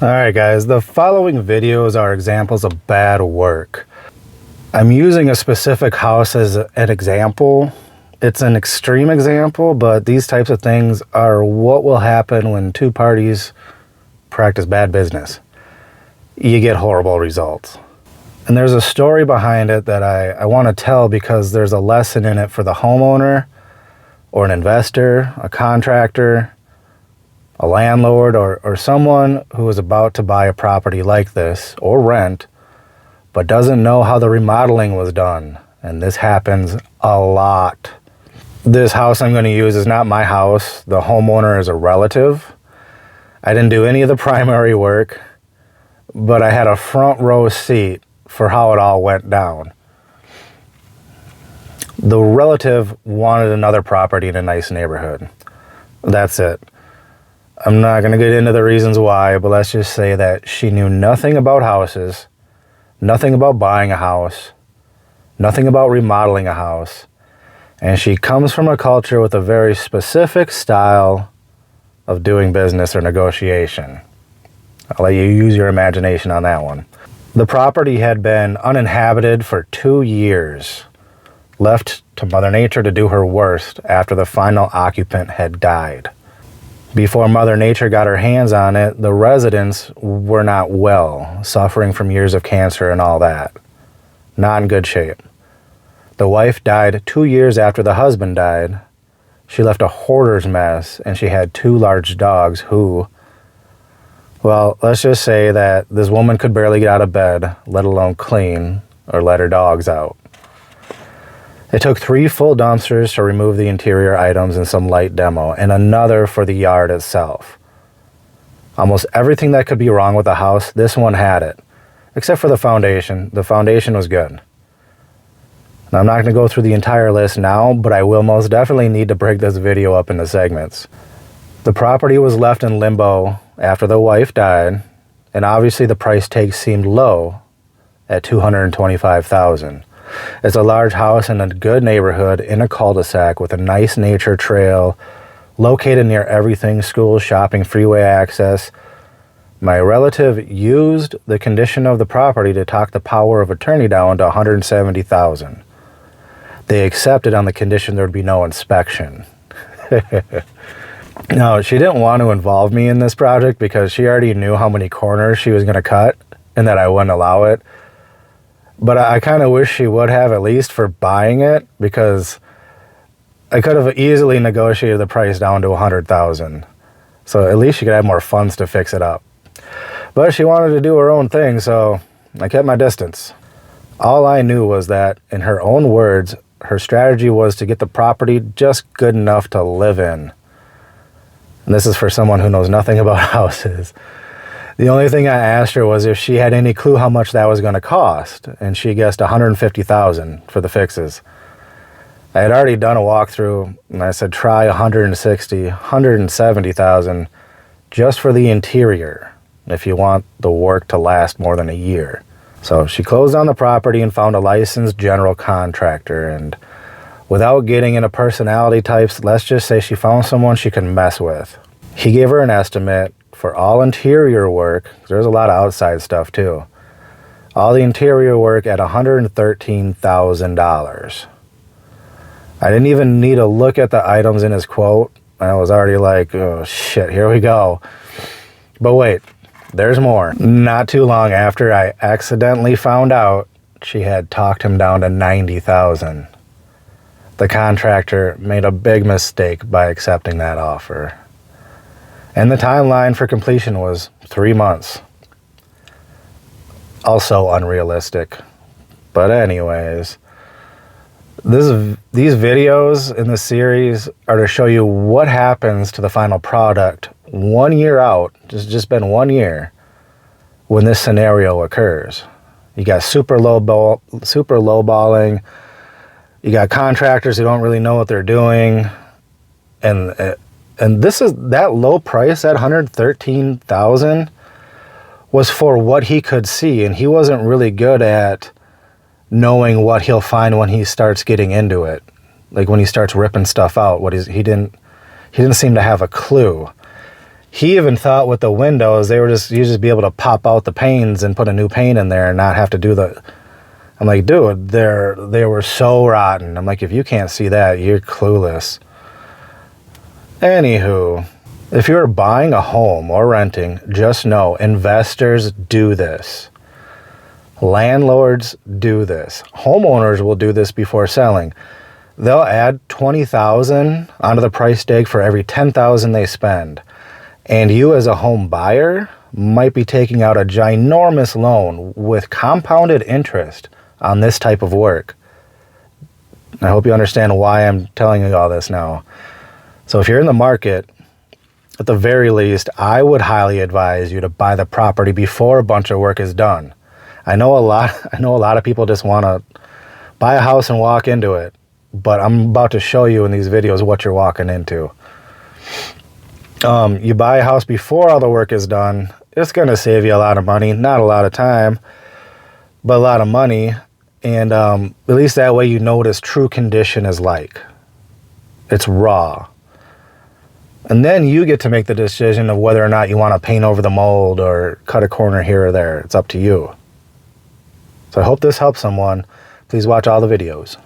Alright guys, the following videos are examples of bad work. I'm using a specific house as an example. It's an extreme example, but these types of things are what will happen when two parties practice bad business. You get horrible results. And there's a story behind it that I want to tell because there's a lesson in it for the homeowner or an investor, a contractor, a landlord, or someone who is about to buy a property like this or rent, but doesn't know how the remodeling was done. And this happens a lot. This house I'm going to use is not my house. The homeowner is a relative. I didn't do any of the primary work, but I had a front row seat for how it all went down. The relative wanted another property in a nice neighborhood. That's it. I'm not going to get into the reasons why, but let's just say that she knew nothing about houses, nothing about buying a house, nothing about remodeling a house, and she comes from a culture with a very specific style of doing business or negotiation. I'll let you use your imagination on that one. The property had been uninhabited for 2 years, left to Mother Nature to do her worst after the final occupant had died. Before Mother Nature got her hands on it, the residents were not well, suffering from years of cancer and all that. Not in good shape. The wife died 2 years after the husband died. She left a hoarder's mess, and she had 2 large dogs who, well, let's just say that this woman could barely get out of bed, let alone clean or let her dogs out. It took 3 full dumpsters to remove the interior items and some light demo, and another for the yard itself. Almost everything that could be wrong with the house, this one had it. Except for the foundation. The foundation was good. Now, I'm not going to go through the entire list now, but I will most definitely need to break this video up into segments. The property was left in limbo after the wife died, and obviously the price tag seemed low at $225,000. It's a large house in a good neighborhood in a cul-de-sac with a nice nature trail, located near everything: school, shopping, freeway access. My relative used the condition of the property to talk the power of attorney down to $170,000. They accepted on the condition there would be no inspection. No, she didn't want to involve me in this project because she already knew how many corners she was going to cut and that I wouldn't allow it. But I kind of wish she would have, at least for buying it, because I could have easily negotiated the price down to $100,000. So at least she could have more funds to fix it up. But she wanted to do her own thing, so I kept my distance. All I knew was that, in her own words, her strategy was to get the property just good enough to live in. And this is for someone who knows nothing about houses. The only thing I asked her was if she had any clue how much that was going to cost, and she guessed $150,000 for the fixes. I had already done a walkthrough, and I said try $160,000, $170,000 just for the interior if you want the work to last more than a year. So she closed on the property and found a licensed general contractor, and without getting into personality types, let's just say she found someone she could mess with. He gave her an estimate for all interior work. There's a lot of outside stuff too. All the interior work at $113,000. I didn't even need to look at the items in his quote. I was already like, oh shit, here we go. But wait, there's more. Not too long after, I accidentally found out she had talked him down to $90,000. The contractor made a big mistake by accepting that offer. And the timeline for completion was 3 months. Also unrealistic. But anyways, these videos in the series are to show you what happens to the final product 1 year out, just been 1 year, when this scenario occurs. You got super lowballing. You got contractors who don't really know what they're doing. And this is that low price at $113,000 was for what he could see, and he wasn't really good at knowing what he'll find when he starts getting into it. Like when he starts ripping stuff out, he didn't seem to have a clue. He even thought with the windows, you just be able to pop out the panes and put a new pane in there and not have to do the... I'm like, dude, they were so rotten. I'm like, if you can't see that, you're clueless. Anywho, if you're buying a home or renting, just know investors do this. Landlords do this. Homeowners will do this before selling. They'll add $20,000 onto the price tag for every $10,000 they spend. And you as a home buyer might be taking out a ginormous loan with compounded interest on this type of work. I hope you understand why I'm telling you all this now. So if you're in the market, at the very least, I would highly advise you to buy the property before a bunch of work is done. I know a lot of people just want to buy a house and walk into it, but I'm about to show you in these videos what you're walking into. You buy a house before all the work is done, it's going to save you a lot of money, not a lot of time, but a lot of money. And at least that way you know what its true condition is like. It's raw. And then you get to make the decision of whether or not you want to paint over the mold or cut a corner here or there. It's up to you. So I hope this helps someone. Please watch all the videos.